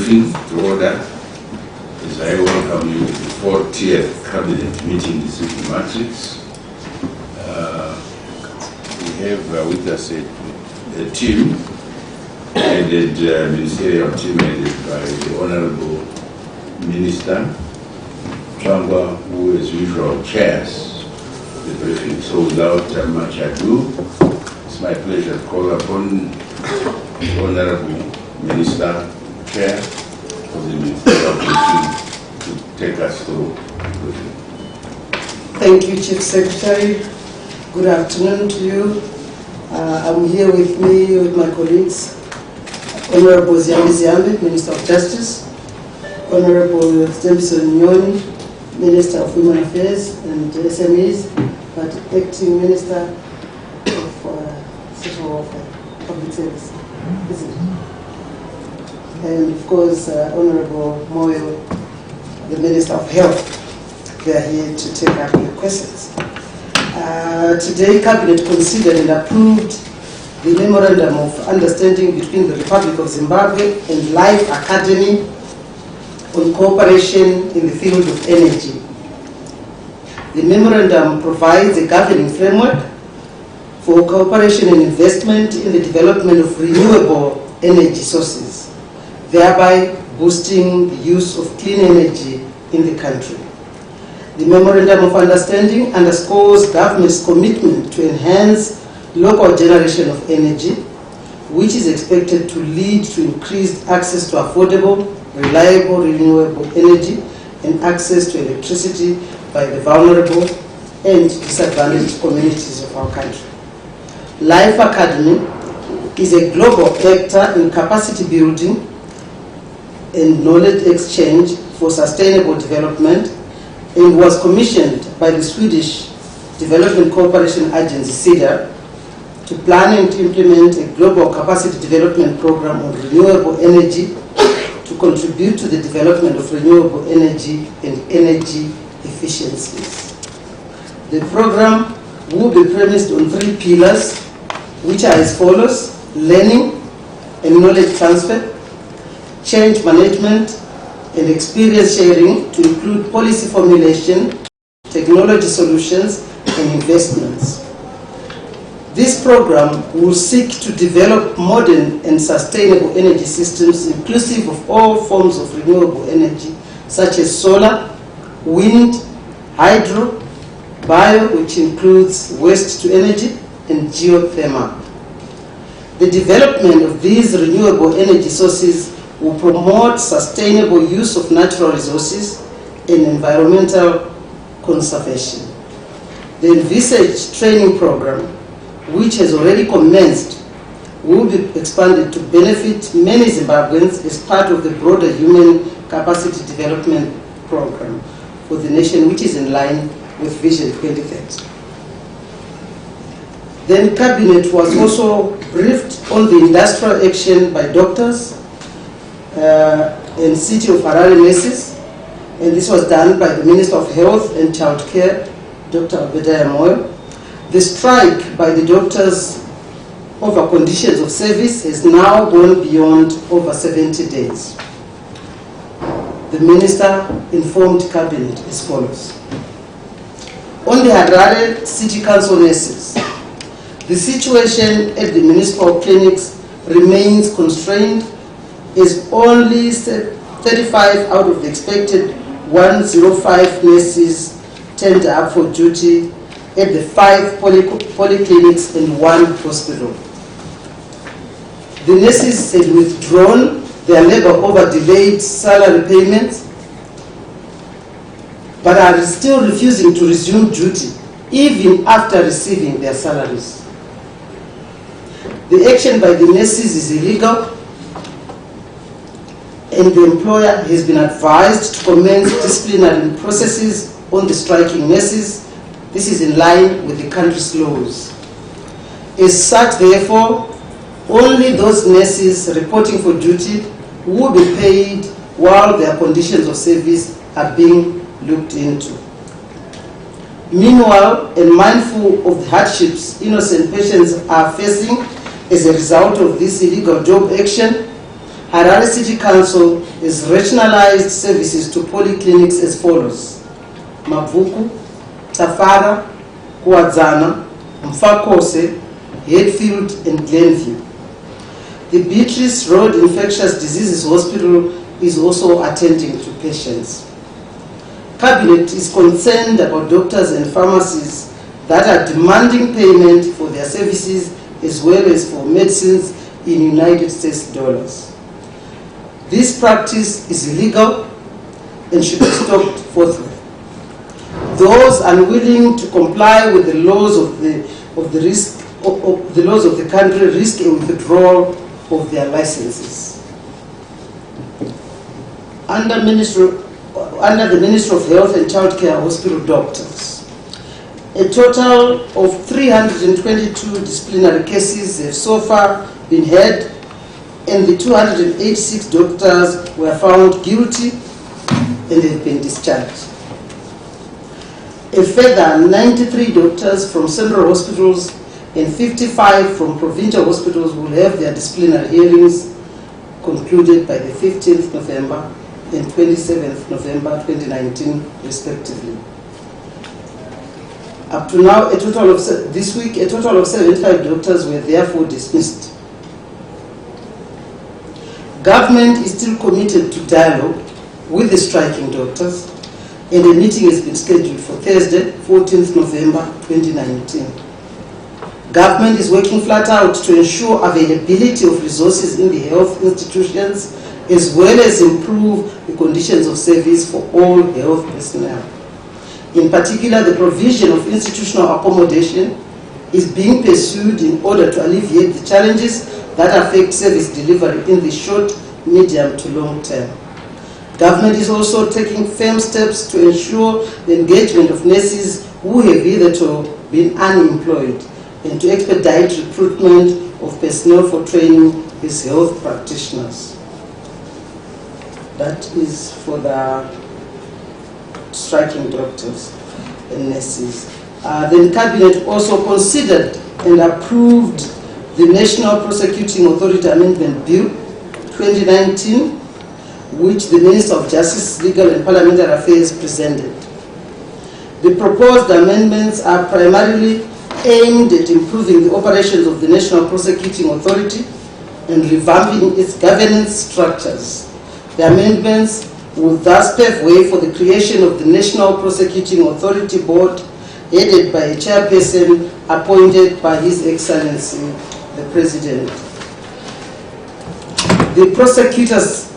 briefing to order as I welcome you to the 40th Cabinet meeting this week in Matrix. We have with us a team, headed ministerial team headed by the Honorable Minister Chamba, who as usual chairs the briefing. So without much ado, it's my pleasure to call upon the Honorable Minister, Chair of the Ministerial Briefing, to take us through the briefing. Thank you, Chief Secretary. Good afternoon to you. I'm here with my colleagues, Honorable Ziambi, Minister of Justice, Honorable Stemson Nyoni, Minister of Women Affairs and SMEs, but Acting Minister of Social Welfare, Public Service, isn't it? And of course, Honorable Moyo, the Minister of Health. They are here to take up your questions. Today, Cabinet considered and approved the Memorandum of Understanding between the Republic of Zimbabwe and Life Academy on cooperation in the field of energy. The memorandum provides a governing framework for cooperation and investment in the development of renewable energy sources, thereby boosting the use of clean energy in the country. The Memorandum of Understanding underscores government's commitment to enhance local generation of energy, which is expected to lead to increased access to affordable, reliable, renewable energy and access to electricity by the vulnerable and disadvantaged communities of our country. Life Academy is a global actor in capacity building and knowledge exchange for sustainable development, and was commissioned by the Swedish Development Cooperation Agency, SIDA, to plan and to implement a global capacity development program on renewable energy to contribute to the development of renewable energy and energy efficiencies. The program will be premised on 3 pillars, which are as follows: learning and knowledge transfer, change management, and experience sharing to include policy formulation, technology solutions, and investments. This program will seek to develop modern and sustainable energy systems inclusive of all forms of renewable energy, such as solar, wind, hydro, bio, which includes waste to energy, and geothermal. The development of these renewable energy sources will promote sustainable use of natural resources and environmental conservation. The envisaged training program, which has already commenced, will be expanded to benefit many Zimbabweans as part of the broader human capacity development program for the nation, which is in line with Vision 2030. Then Cabinet was also briefed on the industrial action by doctors in City of Harare nurses, and this was done by the Minister of Health and Child Care, Dr. Obadiah Moyo. The strike by the doctors over conditions of service has now gone beyond over 70 days. The Minister informed Cabinet as follows. On the Harare City Council nurses, the situation at the municipal clinics remains constrained, as only 35 out of the expected 105 nurses turned up for duty at the 5 polyclinics and 1 hospital. The nurses had withdrawn their labor over delayed salary payments, but are still refusing to resume duty even after receiving their salaries. The action by the nurses is illegal, and the employer has been advised to commence disciplinary processes on the striking nurses. This is in line with the country's laws. As such, therefore, only those nurses reporting for duty will be paid while their conditions of service are being looked into. Meanwhile, and mindful of the hardships innocent patients are facing as a result of this illegal job action, Harare City Council has rationalized services to polyclinics as follows: Mavuku, Tafara, Kuadzana, Mfakose, Hatfield, and Glenview. The Beatrice Road Infectious Diseases Hospital is also attending to patients. Cabinet is concerned about doctors and pharmacies that are demanding payment for their services as well as for medicines in United States dollars. This practice is illegal and should be stopped forthwith. Those unwilling to comply with the laws of the laws of the country risk a withdrawal of their licenses. Under the Ministry of Health and Childcare Hospital doctors, a total of 322 disciplinary cases have so far been heard, and the 286 doctors were found guilty and have been discharged. A further 93 doctors from central hospitals and 55 from provincial hospitals will have their disciplinary hearings concluded by the 15th November and 27th November 2019, respectively. Up to now, this week, a total of 75 doctors were therefore dismissed. Government is still committed to dialogue with the striking doctors, and a meeting has been scheduled for Thursday, 14th November 2019. Government is working flat out to ensure availability of resources in the health institutions, as well as improve the conditions of service for all health personnel. In particular, the provision of institutional accommodation is being pursued in order to alleviate the challenges that affect service delivery in the short, medium to long term. Government is also taking firm steps to ensure the engagement of nurses who have hitherto been unemployed and to expedite recruitment of personnel for training as health practitioners. That is for the striking doctors and nurses. The Cabinet also considered and approved the National Prosecuting Authority Amendment Bill 2019, which the Minister of Justice, Legal and Parliamentary Affairs presented. The proposed amendments are primarily aimed at improving the operations of the National Prosecuting Authority and revamping its governance structures. The amendments will thus pave way for the creation of the National Prosecuting Authority Board, headed by a chairperson appointed by His Excellency the President. The Prosecutors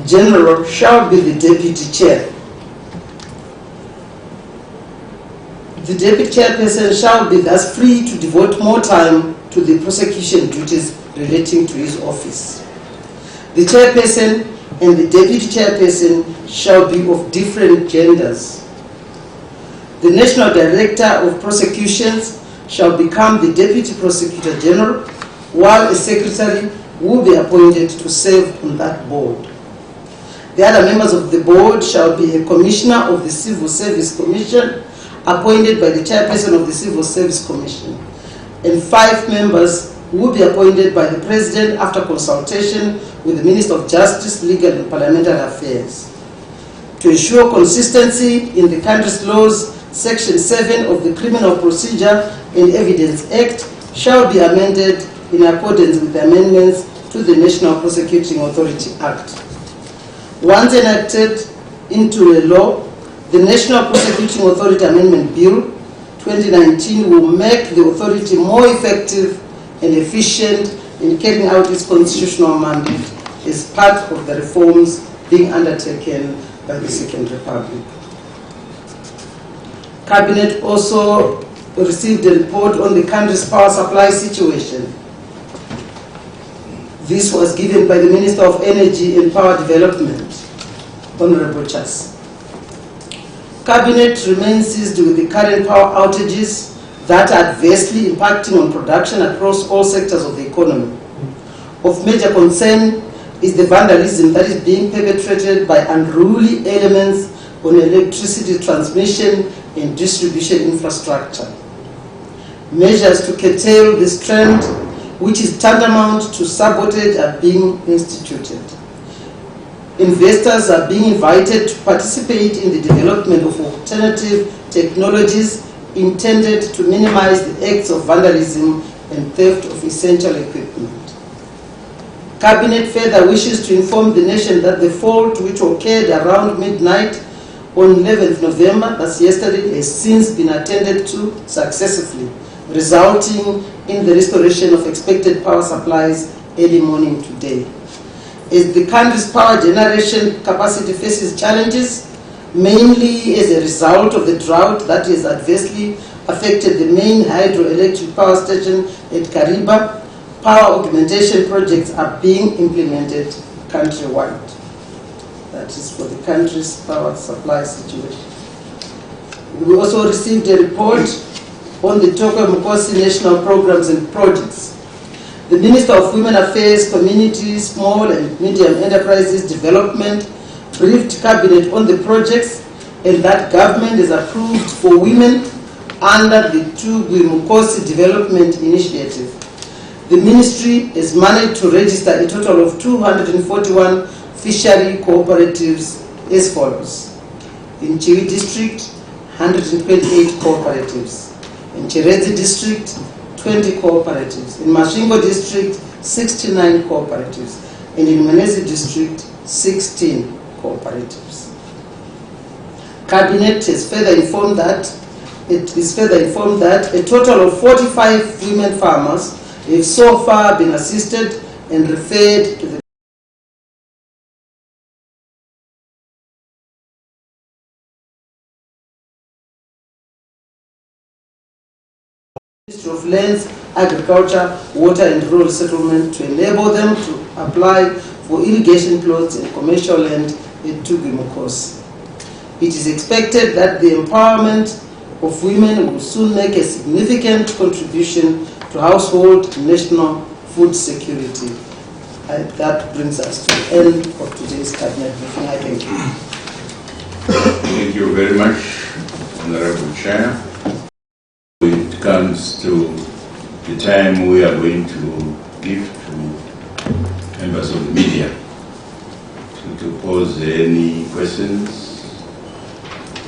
General shall be the Deputy Chair. The Deputy Chairperson shall be thus free to devote more time to the prosecution duties relating to his office. The Chairperson and the Deputy Chairperson shall be of different genders. The National Director of Prosecutions shall become the Deputy Prosecutor General, while a Secretary will be appointed to serve on that board. The other members of the board shall be a Commissioner of the Civil Service Commission, appointed by the Chairperson of the Civil Service Commission, and 5 members will be appointed by the President after consultation with the Minister of Justice, Legal and Parliamentary Affairs. To ensure consistency in the country's laws, Section 7 of the Criminal Procedure and Evidence Act shall be amended in accordance with the amendments to the National Prosecuting Authority Act. Once enacted into a law, the National Prosecuting Authority Amendment Bill 2019 will make the authority more effective and efficient in carrying out its constitutional mandate as part of the reforms being undertaken by the Second Republic. Cabinet also received a report on the country's power supply situation. This was given by the Minister of Energy and Power Development, Honorable Chas. Cabinet remains seized with the current power outages that are adversely impacting on production across all sectors of the economy. Of major concern is the vandalism that is being perpetrated by unruly elements on electricity transmission and distribution infrastructure. Measures to curtail this trend, which is tantamount to sabotage, are being instituted. investors are being invited to participate in the development of alternative technologies intended to minimize the acts of vandalism and theft of essential equipment. Cabinet further wishes to inform the nation that the fault which occurred around midnight on 11th November, that's yesterday, has since been attended to successfully, resulting in the restoration of expected power supplies early morning today. As the country's power generation capacity faces challenges, mainly as a result of the drought that has adversely affected the main hydroelectric power station at Kariba, power augmentation projects are being implemented countrywide. That is for the country's power supply situation. We also received a report on the Toko Mukosi national programs and projects. The Minister of Women Affairs, Community, Small and Medium Enterprises Development briefed Cabinet on the projects and that government is approved for women under the Tugwi Mukosi Development Initiative. The ministry has managed to register a total of 241 fishery cooperatives as follows. In Chiwi District, 128 cooperatives. In Cherezi District, 20 cooperatives. In Mashingo District, 69 cooperatives. And in Menezi District, 16 cooperatives. Cabinet is further informed that a total of 45 women farmers have so far been assisted and referred to the Ministry of Lands, Agriculture, Water and Rural Settlement to enable them to apply for irrigation plots and commercial land at Tugwi Mukosi. It is expected that the empowerment of women will soon make a significant contribution to household and national food security. That brings us to the end of today's cabinet briefing. I thank you. Thank you very much, Honorable Chair. It comes to the time we are going to give to members of the media to pose any questions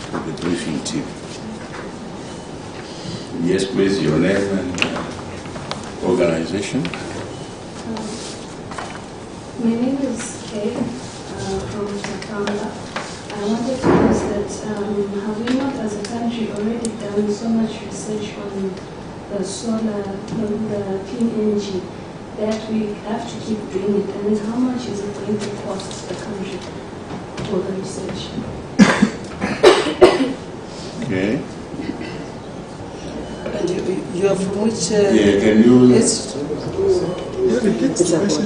to the briefing team. Yes, please, your name and organization. My name is Kay from Takamba. I wanted to ask that have we not as a country already done so much research on the solar, on the clean energy, that we have to keep doing it? And how much is it going to cost the country for the research? Okay. And you are from which? Yeah, can you? Yes. Repeat the question.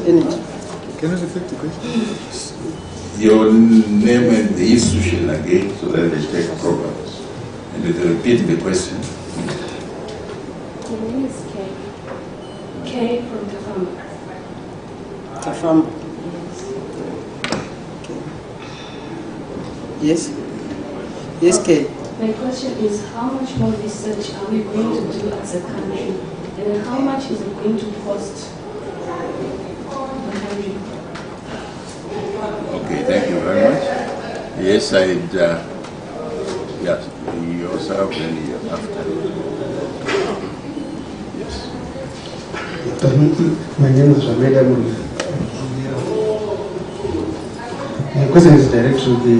Can you repeat the question? Your name and the institution again, so that they take programs. And they repeat the question. My name is Kay. Kay from Kafamba. Kafamba. Yes. Yes, Kay. My question is, how much more research are we going to do as a country, and how much is it going to cost the country? Okay, thank you very much. Yes, yes, yourself and you after. Yes. My name is Rameda Muli. My question is direct to the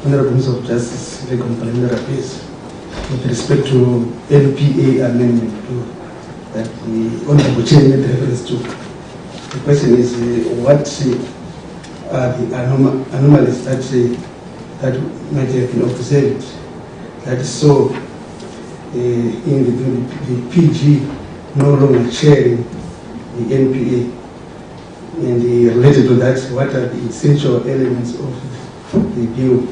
Honorable Minister of Justice, the Complementary Affairs, with respect to LPA Amendment 2 that the Honorable Chair made reference to. The question is what are the anomalies that might have been observed that so in the PG no longer chairing the NPA, and related to that, what are the essential elements of the bill,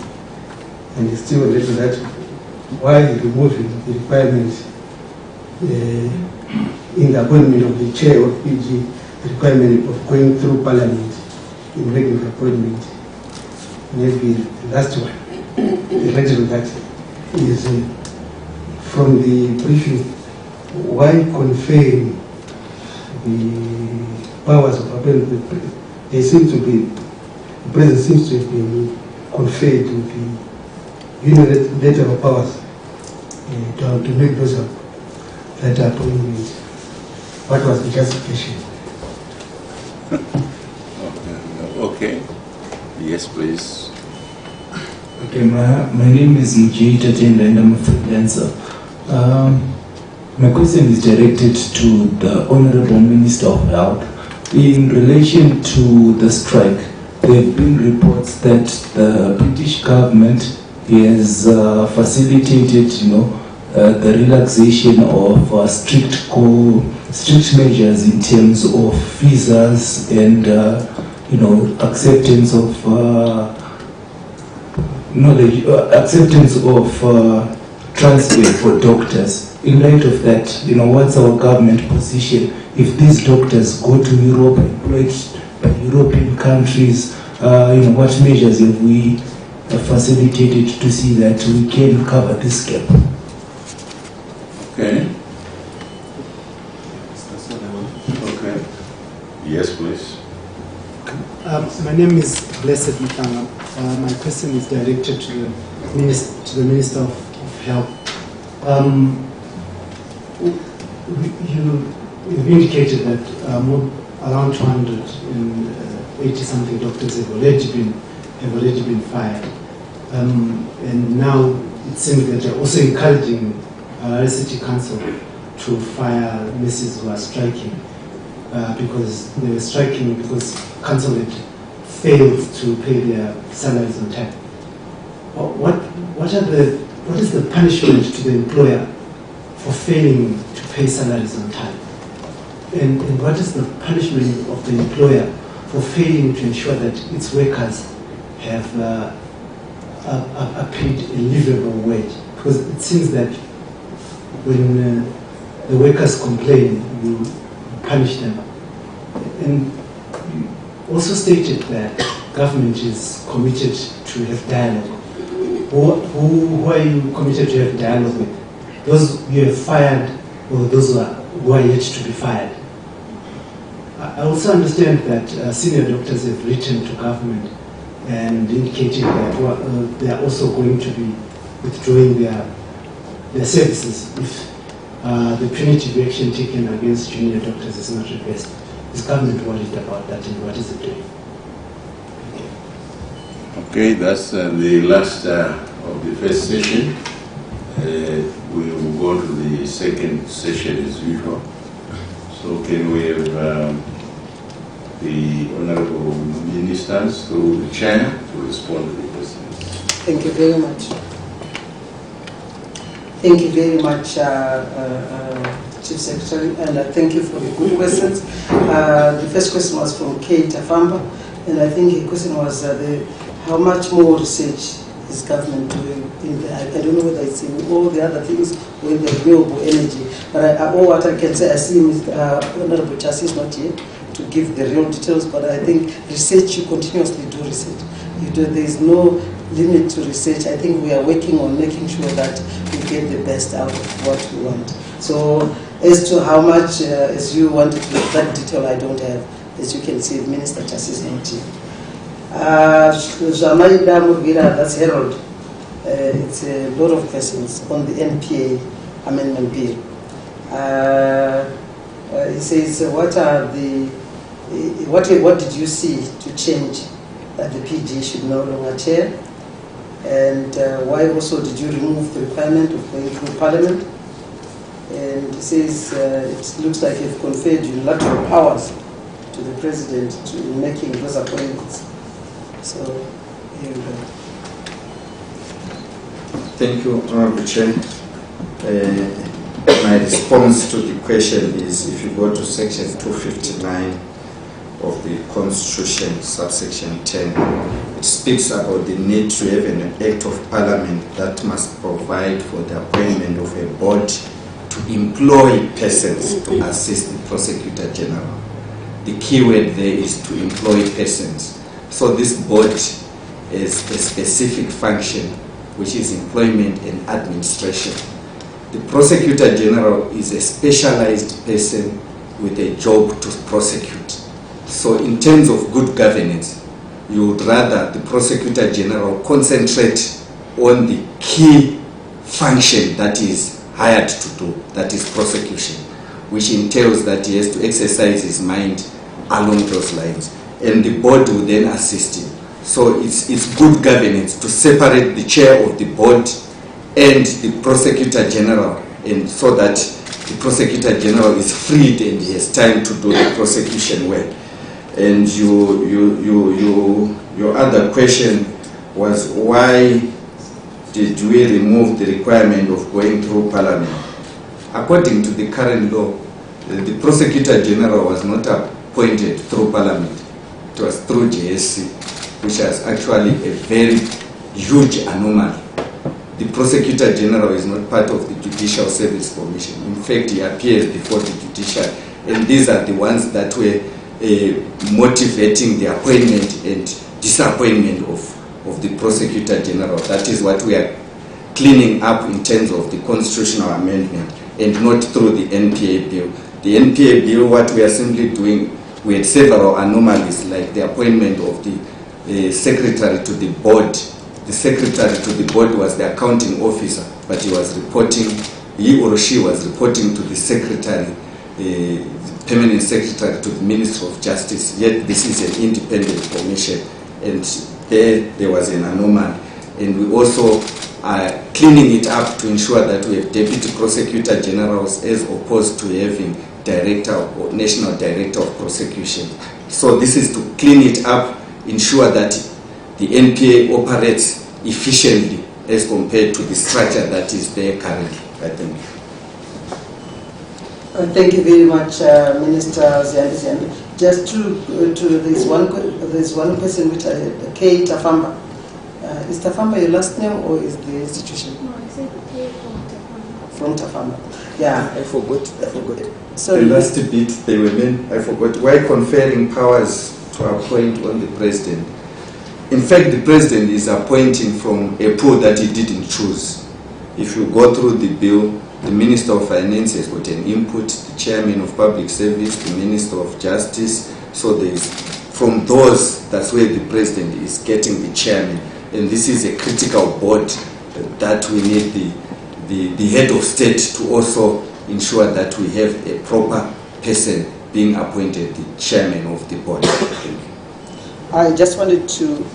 and still related to that, why removing the requirement in the appointment of the chair of PG, the requirement of going through Parliament in making the appointment. Maybe the last one, related to that, is from the briefing, why conferring the powers of appointment? They seem to be the President seems to have been conferred with the unilateral powers to make those that appointments. What was the justification? Okay. Yes, please. Okay, my name is Mujita Tenda and I'm a freelancer. My question is directed to the Honorable Minister of Health. In relation to the strike, there have been reports that the British government has facilitated, the relaxation of strict measures in terms of visas and, acceptance of transfer for doctors. In light of that, what's our government position if these doctors go to Europe, employed by European countries? What measures have we facilitated to see that we can cover this gap? Okay. Okay. Yes, please. My name is Blessed Mutanga. My question is directed to the Minister of Health. You've indicated that around 280 something doctors have already been fired, and now it seems that you're also encouraging City Council to fire nurses who are striking because they were striking because council had failed to pay their salaries on time. What is the punishment to the employer for failing to pay salaries on time? And what is the punishment of the employer for failing to ensure that its workers have are paid a livable wage? Because it seems that when the workers complain, you punish them. And you also stated that government is committed to have dialogue. Who are you committed to have dialogue with? Those you have fired or those who are yet to be fired? I also understand that senior doctors have written to government and indicated that they are also going to be withdrawing their services if the punitive action taken against junior doctors is not reversed. Is government worried about that, and what is it doing? Okay, that's the last of the first session. We will go to the second session as usual. So can we have the Honorable Ministers through the chair to respond to the questions? Thank you very much. Thank you very much, Chief Secretary, and thank you for the good questions. The first question was from Kate Afamba, and I think the question was how much more research is government doing in the, I don't know whether it's in all the other things or in the renewable energy, but all what I can say, I see Honorable Chassis is not here to give the real details, but I think research, you continuously do research. There is no limit to research. I think we are working on making sure that we get the best out of what we want. So as to how much, as you wanted that detail, I don't have. As you can see, Minister Chassis is not here. Zamaida Murgira, that's Harold. It's a lot of questions on the NPA amendment bill. It says, what did you see to change that the PG should no longer chair? And why also did you remove the requirement of going through Parliament? And it says, it looks like you've conferred unilateral powers to the President to making those appointments. So, here we go. Thank you, Honorable Chair. My response to the question is, if you go to section 259 of the Constitution, subsection 10, it speaks about the need to have an Act of Parliament that must provide for the appointment of a board to employ persons to assist the Prosecutor General. The key word there is to employ persons. So this board is a specific function, which is employment and administration. The Prosecutor General is a specialized person with a job to prosecute. So in terms of good governance, you would rather the Prosecutor General concentrate on the key function that is hired to do, that is prosecution, which entails that he has to exercise his mind along those lines. And the board will then assist him. So it's good governance to separate the chair of the board and the Prosecutor General, and so that the Prosecutor General is freed and he has time to do the prosecution well. And your other question was, why did we remove the requirement of going through Parliament? According to the current law, the Prosecutor General was not appointed through Parliament. It was through JSC, which was actually a very huge anomaly. The Prosecutor General is not part of the Judicial Service Commission. In fact, he appears before the Judicial, and these are the ones that were motivating the appointment and disappointment of the Prosecutor General. That is what we are cleaning up in terms of the constitutional amendment, and not through the NPA bill. The NPA bill, what we are simply doing, we had several anomalies, like the appointment of the secretary to the board. The secretary to the board was the accounting officer, but he or she was reporting to the secretary, the permanent secretary to the Minister of Justice. Yet this is an independent commission, and there was an anomaly. And we also are cleaning it up to ensure that we have deputy prosecutor generals as opposed to having director or national director of prosecution. So this is to clean it up, ensure that the NPA operates efficiently as compared to the structure that is there currently, I think. Thank you very much, Minister Ziandi. Just there's one question which K. Tafamba. Is Tafamba your last name or is the institution? No, I said K from Tafamba. Yeah. I forgot. Sorry. The last bit they were meant, I forgot. Why conferring powers to appoint on the president? In fact, the president is appointing from a pool that he didn't choose. If you go through the bill, the Minister of Finance has got an input, the Chairman of Public Service, the Minister of Justice. So there is, from those, that's where the president is getting the chairman. And this is a critical board that we need the head of state to also ensure that we have a proper person being appointed, the chairman of the board. I just wanted to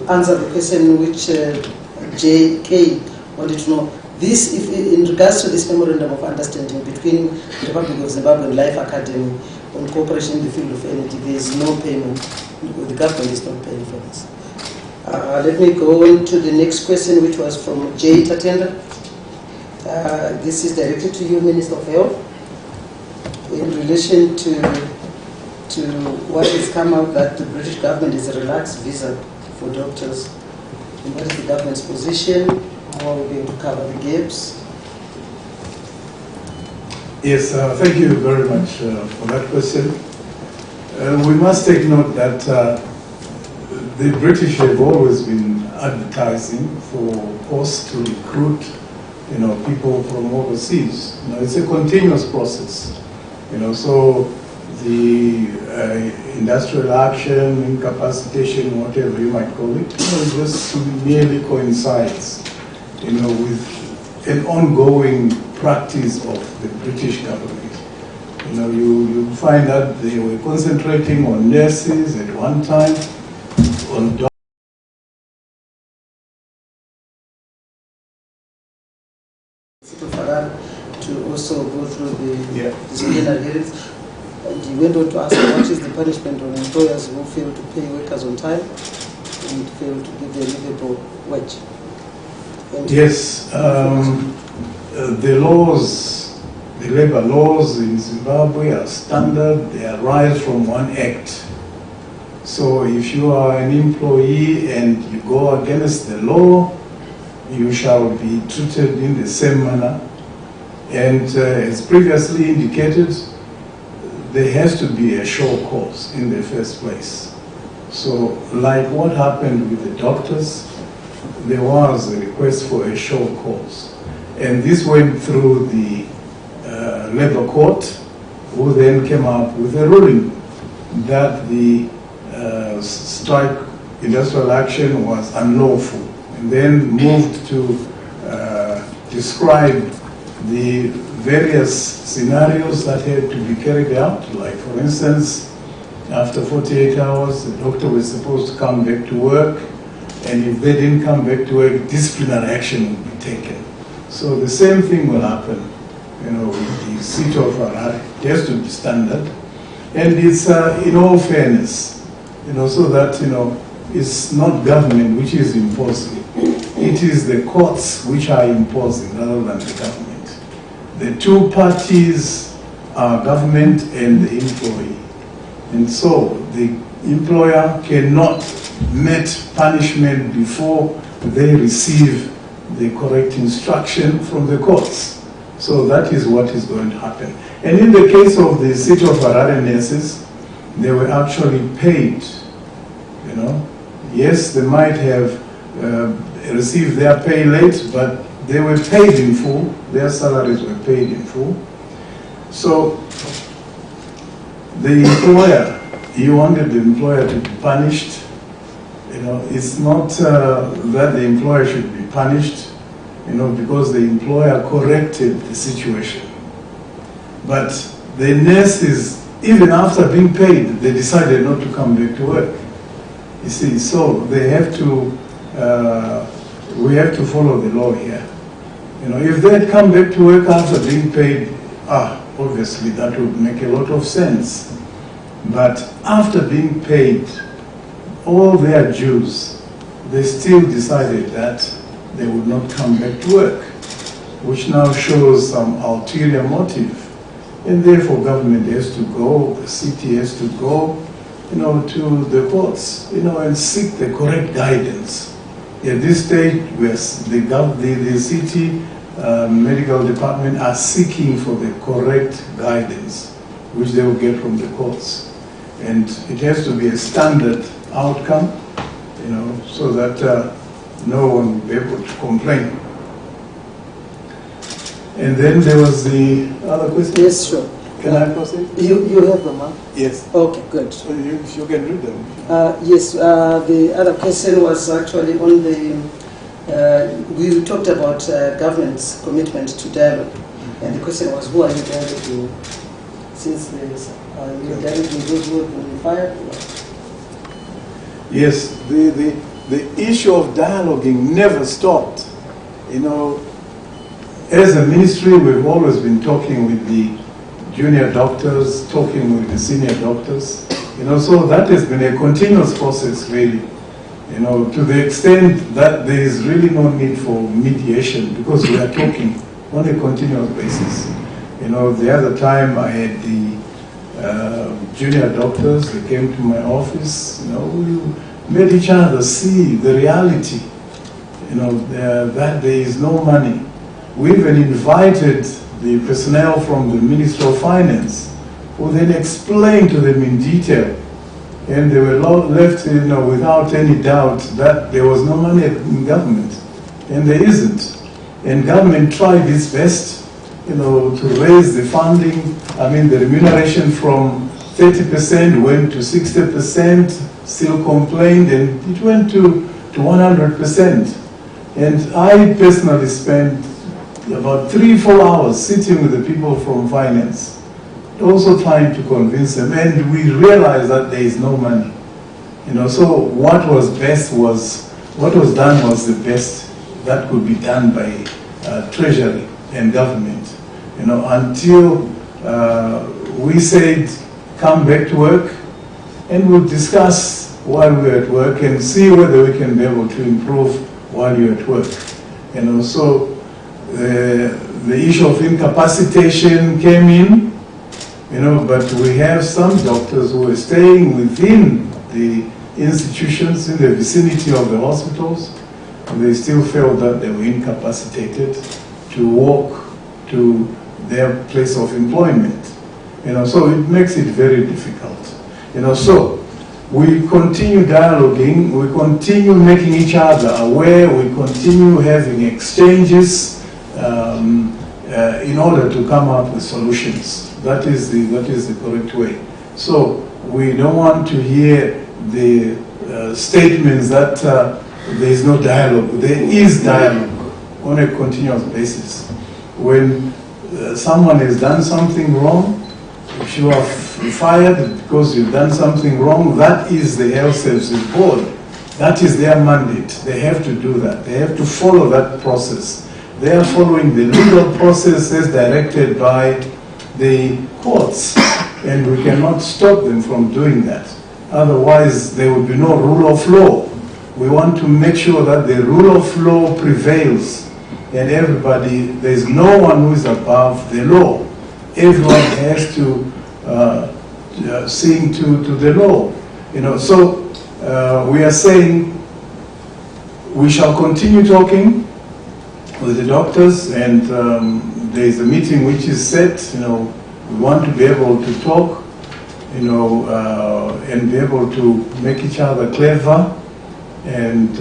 answer the question which J.K. wanted to know. This, if in regards to this memorandum of understanding between the Republic of Zimbabwe and Life Academy on cooperation in the field of energy, there is no payment. The government is not paying for this. Let me go on to the next question, which was from J. Tatenda. This is directed to you, Minister of Health, in relation to what has come out that the British government is a relaxed visa for doctors. And what is the government's position? How are we going to cover the gaps? Yes, thank you very much for that question. We must take note that the British have always been advertising for posts to recruit, people from overseas. It's a continuous process. So the industrial action, incapacitation, whatever you might call it, just merely coincides, with an ongoing practice of the British government. You find that they were concentrating on nurses at one time, on doctors. To also go through the disciplinary hearings. And he went on to ask what is the punishment on employers who fail to pay workers on time and fail to give their livable wage. Yes, the laws, the labor laws in Zimbabwe are standard. They arise from one act. So if you are an employee and you go against the law, you shall be treated in the same manner. And as previously indicated, there has to be a show cause in the first place. So like what happened with the doctors, there was a request for a show cause. And this went through the Labour Court, who then came up with a ruling that the strike industrial action was unlawful, and then moved to describe the various scenarios that had to be carried out. Like, for instance, after 48 hours, the doctor was supposed to come back to work, and if they didn't come back to work, disciplinary action would be taken. So the same thing will happen, with the seat of Harare. It has to be standard, and it's in all fairness, so that it's not government which is imposing. It is the courts which are imposing rather than the government. The two parties are government and the employee. And so the employer cannot meet punishment before they receive the correct instruction from the courts. So that is what is going to happen. And in the case of the city of Harare nurses, they were actually paid. Yes, they might have received their pay late, but they were paid in full. Their salaries were paid in full. So the employer, you wanted the employer to be punished. It's not that the employer should be punished, because the employer corrected the situation. But the nurses, even after being paid, they decided not to come back to work. You see, so they have to, we have to follow the law here. If they had come back to work after being paid, obviously that would make a lot of sense. But after being paid all their dues, they still decided that they would not come back to work, which now shows some ulterior motive. And therefore government has to go, the city has to go, to the courts, and seek the correct guidance. At this stage, the city medical department are seeking for the correct guidance, which they will get from the courts. And it has to be a standard outcome, so that no one will be able to complain. And then there was the other question. Yes, sure. Can I proceed? You have them, huh? Yes. Okay, good. So you can read them. Yes, the other question was actually on the, we talked about government's commitment to dialogue. And the question was, who are you dialoguing with? Since are you dialoguing with those who have been fired? Yes, the issue of dialoguing never stopped. As a ministry, we've always been talking with the junior doctors, talking with the senior doctors, so that has been a continuous process, really, to the extent that there is really no need for mediation, because we are talking on a continuous basis. The other time I had the junior doctors, they came to my office, we made each other see the reality, that there is no money. We even invited the personnel from the Ministry of Finance, who then explained to them in detail, and they were left without any doubt that there was no money in government, and there isn't. And government tried its best, to raise the funding. The remuneration from 30% went to 60%, still complained, and it went to 100%. And I personally spent about 3-4 hours sitting with the people from finance, also trying to convince them, and we realized that there is no money. So what was done was the best that could be done by Treasury and government. Until we said, come back to work, and we'll discuss while we're at work and see whether we can be able to improve while you're at work. So the issue of incapacitation came in, but we have some doctors who are staying within the institutions in the vicinity of the hospitals, and they still felt that they were incapacitated to walk to their place of employment. So it makes it very difficult. So we continue dialoguing, we continue making each other aware, we continue having exchanges in order to come up with solutions. That is the correct way. So we don't want to hear the statements that there is no dialogue. There is dialogue on a continuous basis. When someone has done something wrong, if you are fired because you've done something wrong, that is the health services board. That is their mandate. They have to do that. They have to follow that process. They are following the legal process as directed by the courts, and we cannot stop them from doing that. Otherwise, there will be no rule of law. We want to make sure that the rule of law prevails, and everybody, there is no one who is above the law. Everyone has to sing to the law. So we are saying we shall continue talking with the doctors, and there is a meeting which is set. We want to be able to talk, and be able to make each other clever and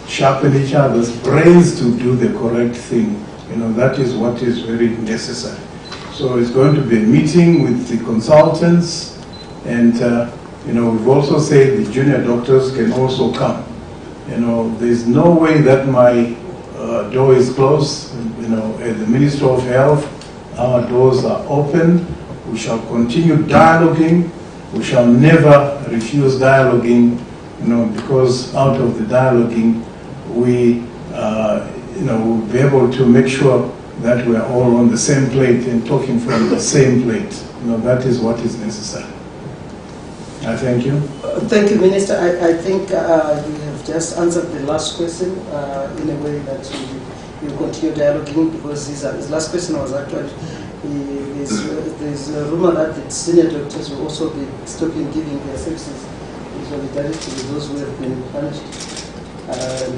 sharpen each other's brains to do the correct thing. That is what is very necessary. So it's going to be a meeting with the consultants, and we've also said the junior doctors can also come. There's no way that my door is closed. As the Minister of Health, our doors are open. We shall continue dialoguing. We shall never refuse dialoguing, because out of the dialoguing, we will be able to make sure that we are all on the same plate and talking from the same plate. That is what is necessary. I thank you. Thank you, Minister. I think you have just answered the last question in a way that you continue dialoguing, because his last question was actually, there's a rumor that the senior doctors will also be stopping giving their services in solidarity with those who have been punished.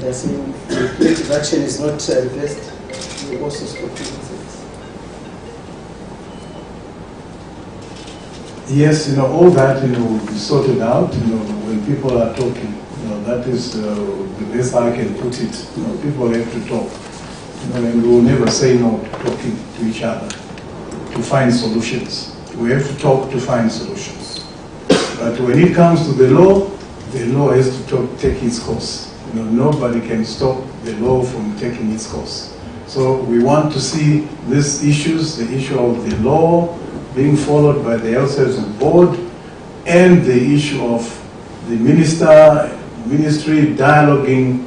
They're saying if corrective action is not reversed, we will also stop giving services. Yes, all that will be sorted out. When people are talking, that is the best I can put it. People have to talk, and we will never say no to talking to each other to find solutions. We have to talk to find solutions. But when it comes to the law has to take its course. Nobody can stop the law from taking its course. So we want to see these issues, the issue of the law being followed by the Health Services Board, and the issue of the ministry dialoguing,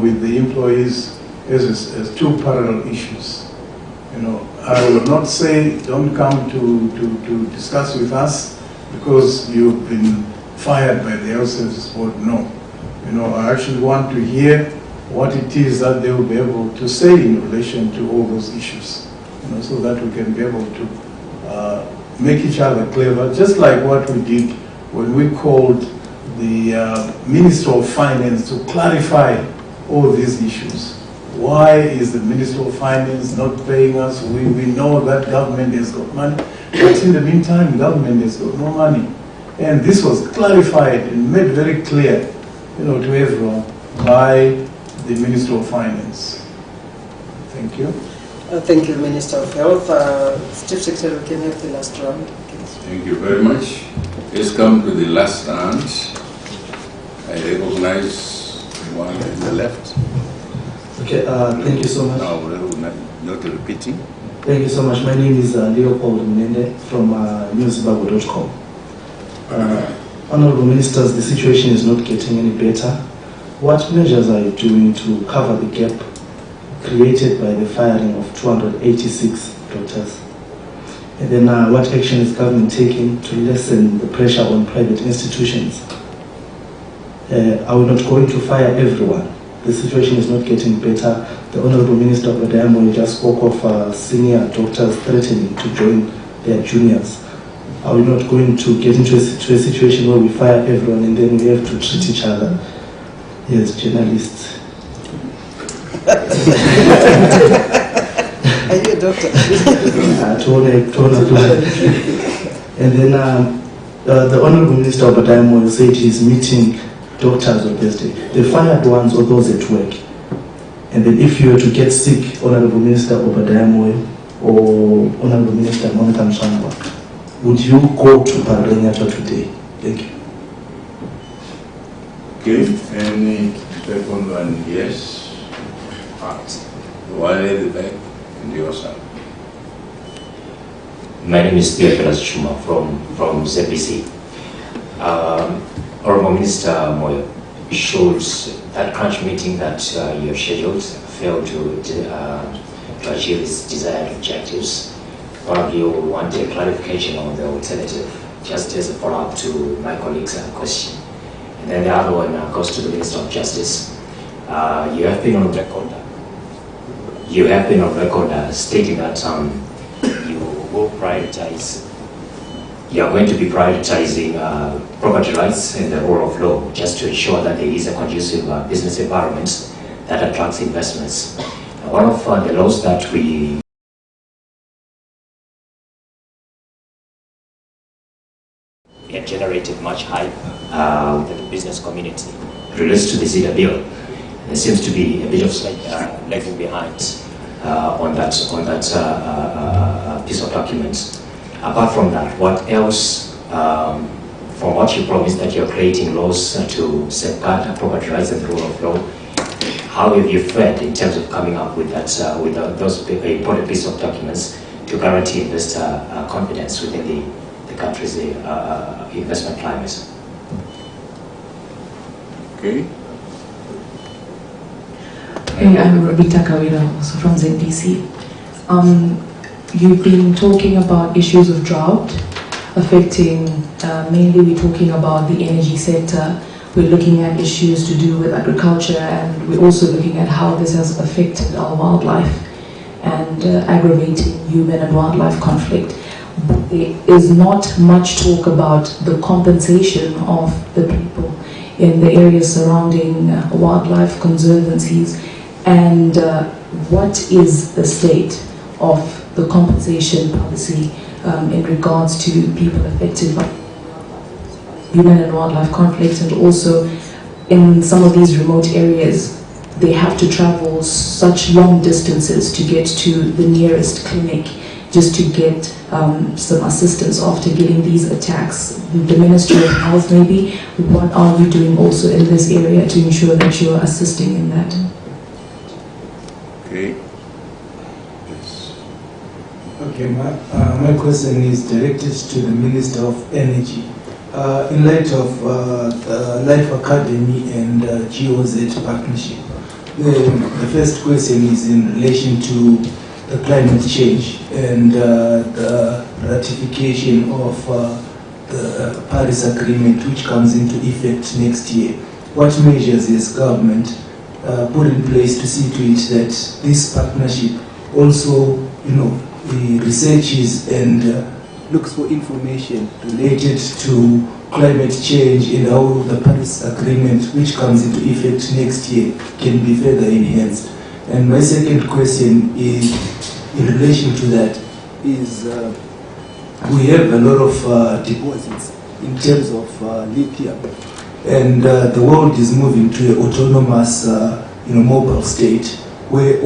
with the employees as two parallel issues. I will not say don't come to discuss with us because you've been fired by the Health Services Board. No. I actually want to hear what it is that they will be able to say in relation to all those issues, so that we can be able to make each other clever, just like what we did when we called the Minister of Finance to clarify all these issues. Why is the Minister of Finance not paying us? We know that government has got money, but in the meantime, government has got no money. And this was clarified and made very clear, to everyone by the Minister of Finance. Thank you. Thank you, Minister of Health. Chief Secretary, we can have the last round. Thank you very much. Let's come to the last round. I recognize the one on the left. Okay, thank you so much. No, not repeating. Thank you so much. My name is Leopold Mnende from newszimbabwe.com. Honorable Ministers, the situation is not getting any better. What measures are you doing to cover the gap created by the firing of 286 doctors? And then what action is government taking to lessen the pressure on private institutions? Are we not going to fire everyone? The situation is not getting better. The Honorable Minister of Adamo just spoke of senior doctors threatening to join their juniors. Are we not going to get into a situation where we fire everyone and then we have to treat each other as journalists? Are you a doctor? And then the Honorable Minister of Adamo said he's meeting doctors on Thursday, the fired ones or those at work. And then if you were to get sick, Honorable Minister Obadiah or Honorable Minister Monica Mshangwa, would you go to Paranyata today? Thank you. Okay, any second one? Yes. One at the back and the other. My name is Theophilus Chuma from ZBC. Honorable Minister Moyo, shows that crunch meeting that you have scheduled failed to achieve its desired objectives. Probably you want a clarification on the alternative, just as a follow-up to my colleague's question. And then the other one goes to the Minister of Justice. You have been on record. You have been on record stating that you will prioritize. You are going to be prioritizing property rights and the rule of law, just to ensure that there is a conducive business environment that attracts investments. One of the laws that we have generated much hype within the business community relates to the ZIDA bill. There seems to be a bit of slight lagging behind on that piece of document. Apart from that, what else, from what you promised that you're creating laws to safeguard property rights and the rule of law, how have you fared in terms of coming up with that, those important piece of documents to guarantee investor confidence within the country's investment climate? Okay. Hey, I'm Rita Kawira, also from ZBC. You've been talking about issues of drought affecting, mainly we're talking about the energy sector. We're looking at issues to do with agriculture, and we're also looking at how this has affected our wildlife and aggravating human and wildlife conflict. But there is not much talk about the compensation of the people in the areas surrounding wildlife conservancies, and what is the state of the compensation policy in regards to people affected by human and wildlife conflicts. And also in some of these remote areas, they have to travel such long distances to get to the nearest clinic just to get some assistance after getting these attacks. The Ministry of Health, maybe, what are you doing also in this area to ensure that you're assisting in that? Okay. Okay, my question is directed to the Minister of Energy. In light of the Life Academy and GOZ partnership, the first question is in relation to the climate change and the ratification of the Paris Agreement, which comes into effect next year. What measures is government put in place to see to it that this partnership also, researches and looks for information related to climate change and how the Paris Agreement, which comes into effect next year, can be further enhanced? And my second question is, in relation to that, is we have a lot of deposits in terms of lithium, and the world is moving to an autonomous, mobile state where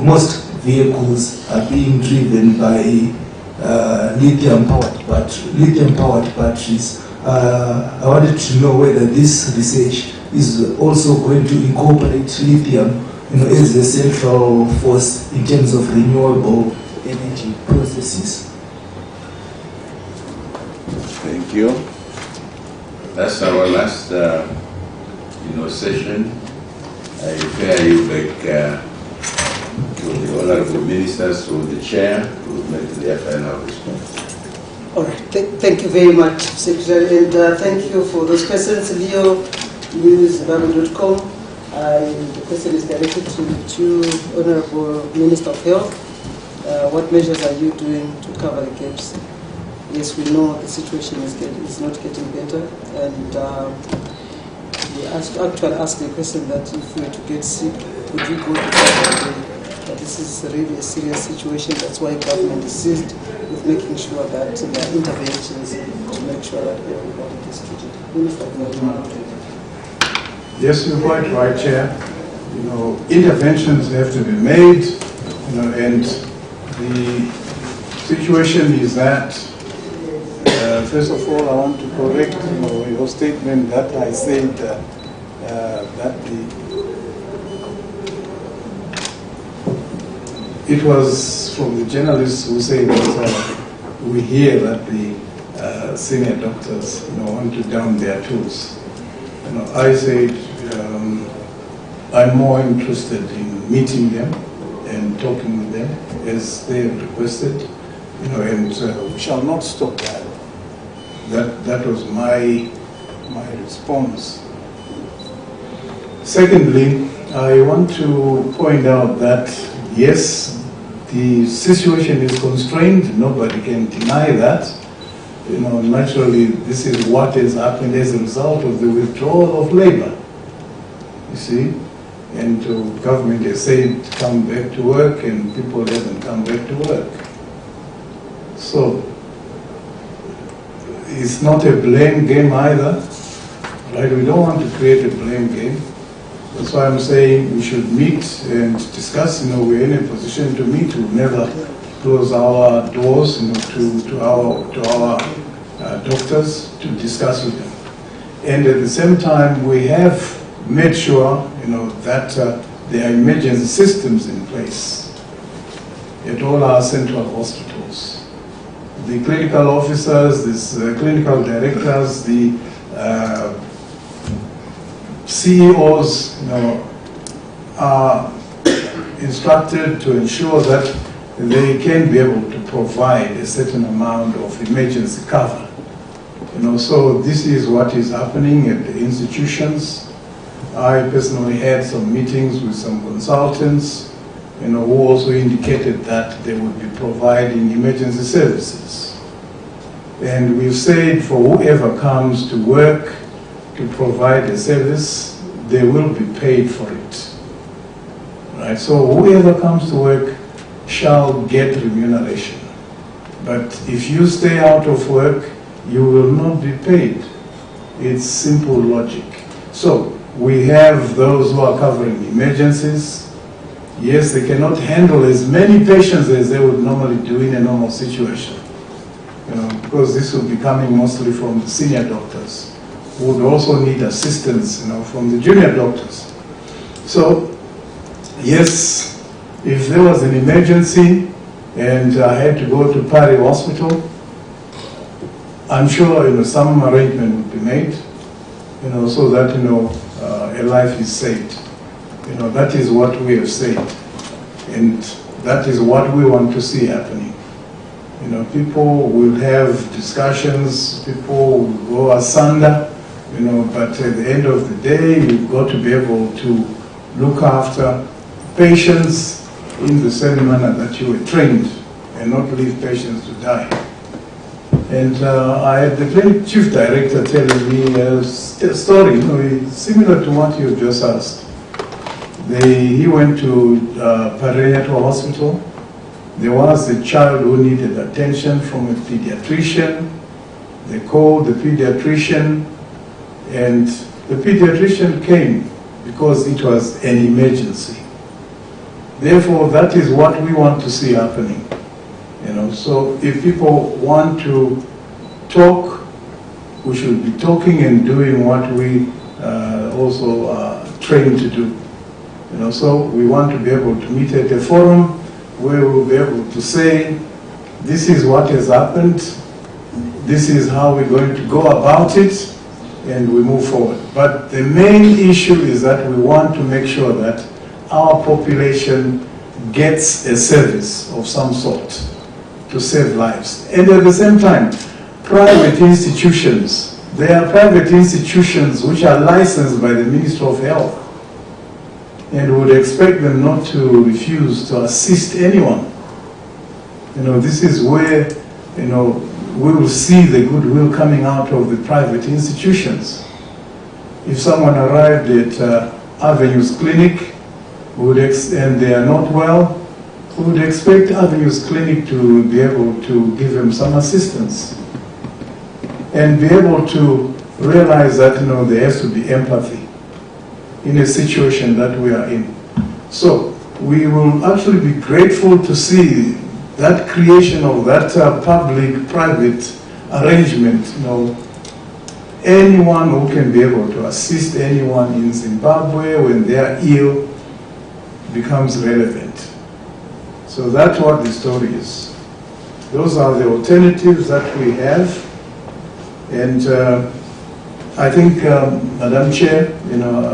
most vehicles are being driven by lithium-powered batteries. I wanted to know whether this research is also going to incorporate lithium, as a central force in terms of renewable energy processes. Thank you. That's our last, session. I refer you back to the Honorable Ministers, to the Chair, to make their final response. All right, thank you very much, Secretary, and thank you for those questions. Leo, newsbible.com. The question is directed to Honorable Minister of Health. What measures are you doing to cover the gaps? Yes, we know the situation is not getting better, and we actually asked the question that if we were to get sick, would we go to hospital? But this is really a serious situation. That's why government is seized with making sure that there are interventions to make sure that everybody gets treated. Minister of Health. Yes, you're quite right, Chair. Interventions have to be made, and the situation is that, first of all, I want to correct your statement that I said it was from the journalists who say that we hear that the senior doctors, want to down their tools. I said I'm more interested in meeting them and talking with them as they have requested, and we shall not stop that. That was my response. Secondly, I want to point out that yes, the situation is constrained. Nobody can deny that. Naturally, this is what has happened as a result of the withdrawal of labor. You see, and government has said come back to work, and people haven't come back to work. So it's not a blame game either, right? We don't want to create a blame game. That's why I'm saying we should meet and discuss. We're in a position to meet. We'll never close our doors, to our doctors to discuss with them. And at the same time, we have made sure, that there are emergency systems in place at all our central hospitals. The clinical officers, the clinical directors, the CEOs, are instructed to ensure that they can be able to provide a certain amount of emergency cover. So this is what is happening at the institutions. I personally had some meetings with some consultants, who also indicated that they would be providing emergency services. And we've said for whoever comes to work to provide a service, they will be paid for it. Right? So whoever comes to work shall get remuneration. But if you stay out of work, you will not be paid. It's simple logic. So we have those who are covering emergencies. Yes, they cannot handle as many patients as they would normally do in a normal situation. Because this will be coming mostly from the senior doctors, who would also need assistance, from the junior doctors. So, yes, if there was an emergency and I had to go to Pari Hospital, I'm sure, some arrangement would be made, so that, a life is saved. That is what we have said. And that is what we want to see happening. People will have discussions, people will go asunder, but at the end of the day, you've got to be able to look after patients in the same manner that you were trained and not leave patients to die. And I had the clinic chief director telling me a story, similar to what you just asked. He went to Paranato Hospital. There was a child who needed attention from a pediatrician. They called the pediatrician, and the pediatrician came because it was an emergency. Therefore, that is what we want to see happening. So if people want to talk, we should be talking and doing what we also are trained to do. So we want to be able to meet at a forum where we'll be able to say, this is what has happened, this is how we're going to go about it, and we move forward. But the main issue is that we want to make sure that our population gets a service of some sort to save lives. And at the same time, private institutions, there are private institutions which are licensed by the Ministry of Health, and would expect them not to refuse to assist anyone. This is where, we will see the goodwill coming out of the private institutions. If someone arrived at Avenues Clinic and they are not well, we would expect Avenues Clinic to be able to give them some assistance and be able to realize that there has to be empathy in a situation that we are in. So we will actually be grateful to see that creation of that public-private arrangement, anyone who can be able to assist anyone in Zimbabwe when they are ill becomes relevant. So that's what the story is. Those are the alternatives that we have. And I think, Madam Chair,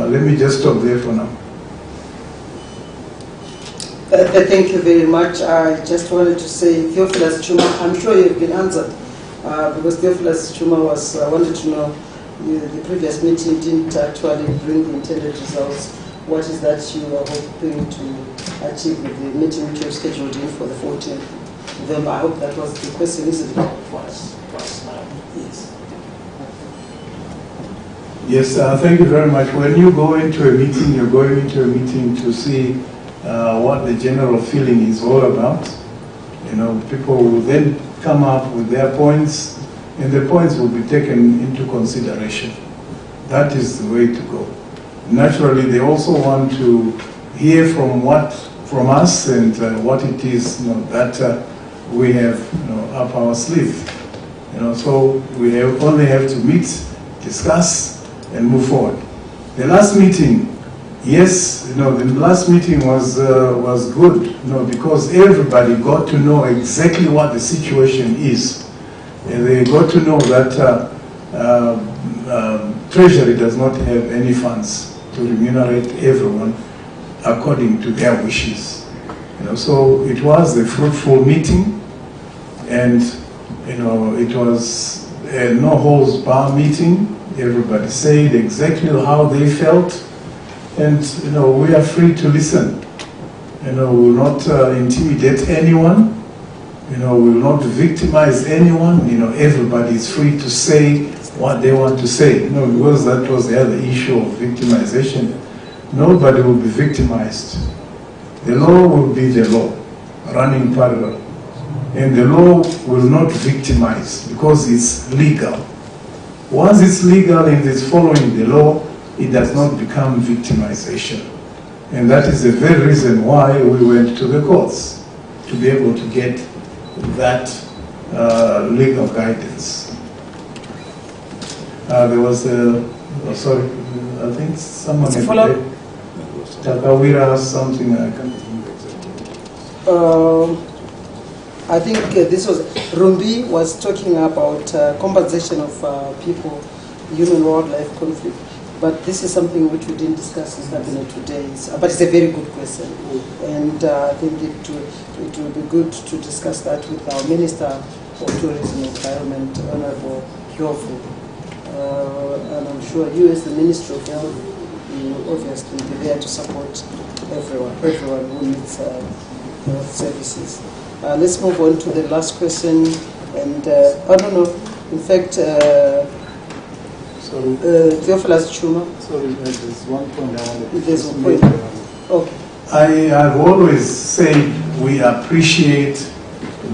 let me just stop there for now. Thank you very much. I just wanted to say, Theophilus Chuma, I'm sure you've been answered, because Theophilus Chuma wanted to know, the previous meeting didn't actually bring the intended results. What is that you are hoping to achieve with the meeting which you have scheduled in for the 14th November? I hope that was the question, isn't it? Was Yes. Yes, thank you very much. When you go into a meeting, you're going into a meeting to see what the general feeling is all about. People will then come up with their points, and the points will be taken into consideration. That is the way to go. Naturally, they also want to hear from us and what it is that we have up our sleeve. So we only have to meet, discuss, and move forward. The last meeting, yes, the last meeting was good, because everybody got to know exactly what the situation is. And they got to know that Treasury does not have any funds to remunerate everyone according to their wishes. So it was a fruitful meeting, and it was a no-holds-barred meeting. Everybody said exactly how they felt, and we are free to listen. We will not intimidate anyone. We will not victimize anyone. Everybody is free to say what they want to say. Because that was the other issue of victimization. Nobody will be victimized. The law will be the law, running parallel. And the law will not victimize because it's legal. Once it's legal and it's following the law, it does not become victimization. And that is the very reason why we went to the courts, to be able to get that legal guidance. There was sorry, I think someone had Takawira something, I can't remember exactly. I think this was, Rumbi was talking about compensation of people, human-wildlife conflict. But this is something which we didn't discuss in Cabinet today. But it's a very good question. And I think it will be good to discuss that with our Minister of Tourism and Environment, Honorable Kyofu. And I'm sure you as the Minister of Health, you obviously be there to support everyone who needs health services. Let's move on to the last question. And I don't know, in fact, Theophilus Chuma. Sorry, there's one point I wanted to There's one point. Okay. I've always said we appreciate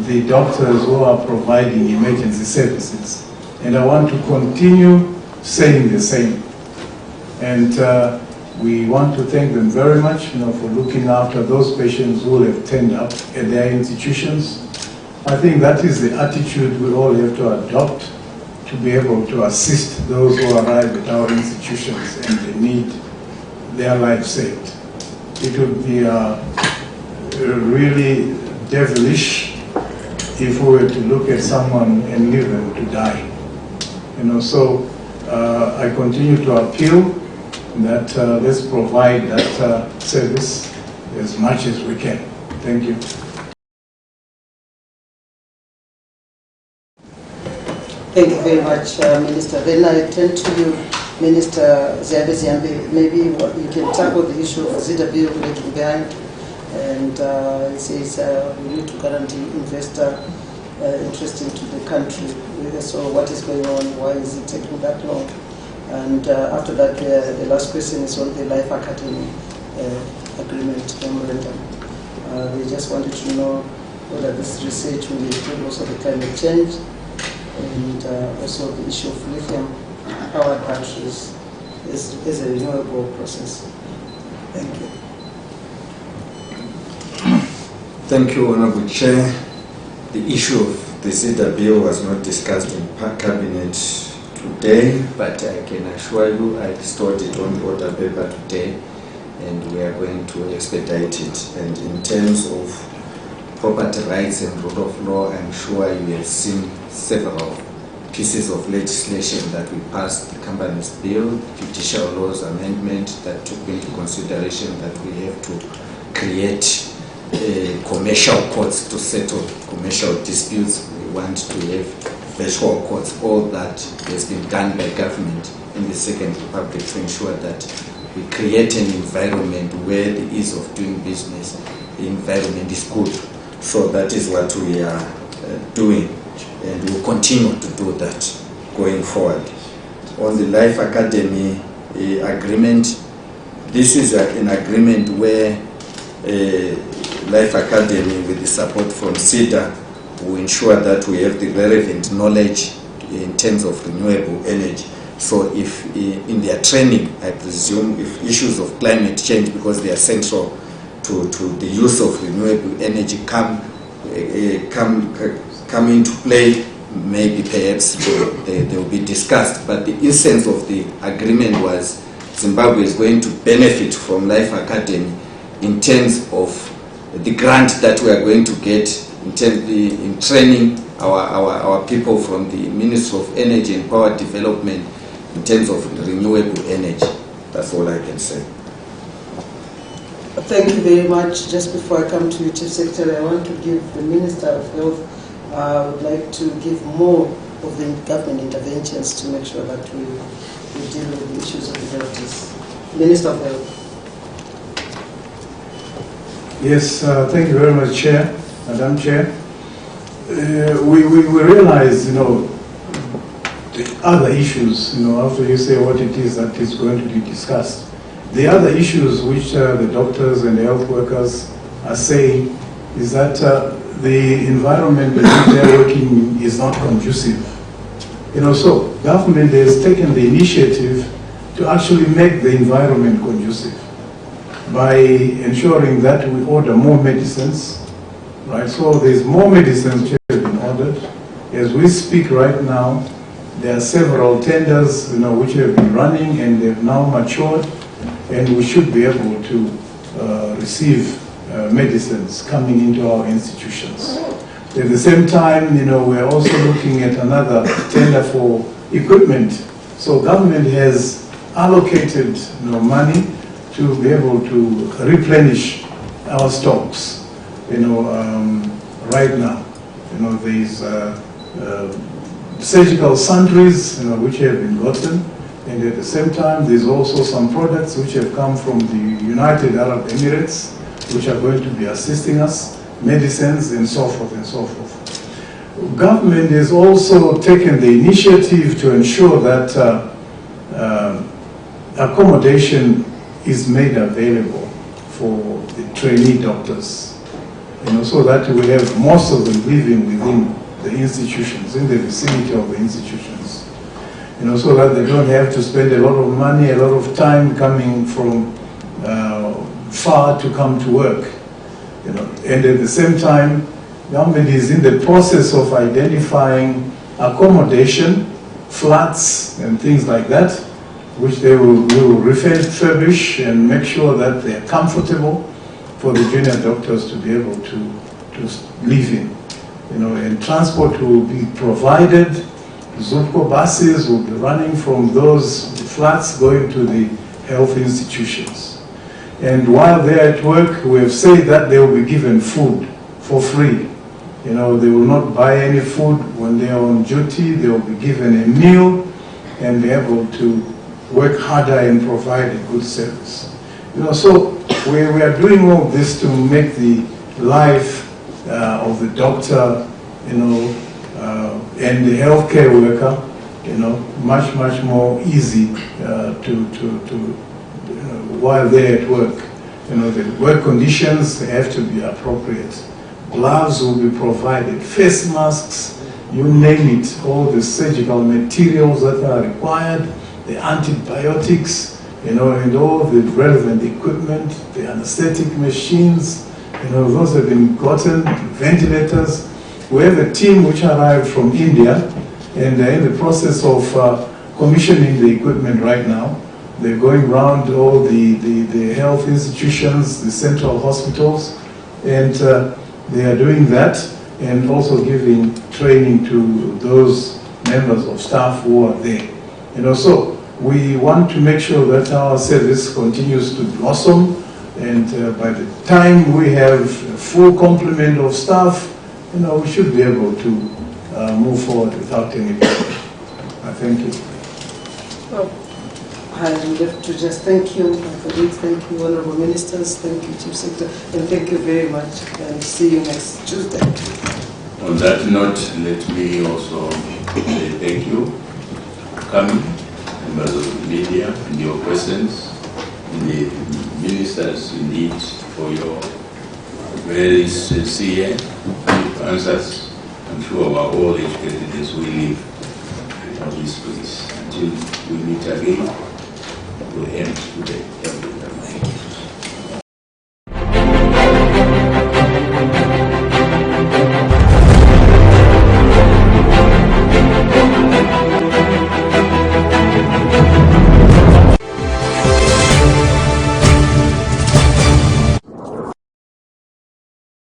the doctors who are providing emergency services. And I want to continue saying the same. And we want to thank them very much for looking after those patients who have turned up at their institutions. I think that is the attitude we all have to adopt to be able to assist those who arrive at our institutions and they need their life saved. It would be really devilish if we were to look at someone and leave them to die. So I continue to appeal that let's provide that service as much as we can. Thank you. Thank you very much, Minister. Then I turn to you, Minister Ziambe. Maybe you can tackle the issue of ZW lagging behind. And it says we need to guarantee investor interest into the country. So what is going on? Why is it taking that long? And after that, the last question is on the Life Academy agreement memorandum. They just wanted to know whether this research will include also the climate change and also the issue of lithium-powered batteries is a renewable process. Thank you. Thank you, Honorable Chair. The issue of the ZW was not discussed in Cabinet today, but I can assure you I restored it on the order paper today, and we are going to expedite it. And in terms of property rights and rule of law, I'm sure you have seen several pieces of legislation that we passed, the Companies Bill, Judicial Laws Amendment, that took into consideration that we have to create commercial courts to settle commercial disputes. We want to have virtual courts. All that has been done by government in the Second Republic to ensure that we create an environment where the ease of doing business, the environment is good. So that is what we are doing, and we'll continue to do that going forward. On the Life Academy agreement, this is an agreement where Life Academy, with the support from CEDA, will ensure that we have the relevant knowledge in terms of renewable energy. So if in their training, I presume, if issues of climate change, because they are central to the use of renewable energy, come into play, maybe perhaps they will be discussed. But the essence of the agreement was Zimbabwe is going to benefit from Life Academy in terms of the grant that we are going to get in training our people from the Ministry of Energy and Power Development in terms of renewable energy. That's all I can say. Thank you very much. Just before I come to you, Chief Secretary, I want to give the Minister of Health, I would like to give more of the government interventions to make sure that we deal with the issues of the doctors. Minister of Health. Yes, thank you very much, Chair, Madam Chair. We realize, the other issues, after you say what it is that is going to be discussed, the other issues which the doctors and the health workers are saying is that the environment that they are working in is not conducive. So government has taken the initiative to actually make the environment conducive by ensuring that we order more medicines, right? So there's more medicines which have been ordered. As we speak right now, there are several tenders, which have been running and they've now matured, and we should be able to receive medicines coming into our institutions. At the same time, we're also looking at another tender for equipment. So government has allocated money to be able to replenish our stocks. Right now, there's surgical sundries, which have been gotten, and at the same time, there's also some products which have come from the United Arab Emirates, which are going to be assisting us, medicines and so forth and so forth. Government has also taken the initiative to ensure that accommodation is made available for the trainee doctors, so that we have most of them living within the institutions, in the vicinity of the institutions, so that they don't have to spend a lot of money, a lot of time coming from far to come to work. And at the same time, government is in the process of identifying accommodation, flats and things like that, which they will refurbish and make sure that they are comfortable for the junior doctors to be able to live in. And transport will be provided. Zupco buses will be running from those flats going to the health institutions. And while they're at work, we have said that they will be given food for free. They will not buy any food when they are on duty. They will be given a meal and be able to work harder and provide a good service. So we are doing all this to make the life of the doctor, and the healthcare worker, much more easy while they're at work. The work conditions have to be appropriate. Gloves will be provided, face masks, you name it, all the surgical materials that are required, the antibiotics, and all the relevant equipment, the anesthetic machines, those have been gotten, ventilators. We have a team which arrived from India, and they're in the process of commissioning the equipment right now. They're going around all the health institutions, the central hospitals, and they are doing that and also giving training to those members of staff who are there. And also, we want to make sure that our service continues to blossom, and by the time we have a full complement of staff, we should be able to move forward without any problem. I thank you. Well, I would have to just thank you, my colleagues, thank you, honorable ministers, thank you, Chief Secretary, and thank you very much, and see you next Tuesday. On that note, let me also say thank you for coming, members of the media, and your presence, and the ministers indeed for your very sincere answers. I'm sure we're all educated as we live on this place. Until we meet again, we'll end today.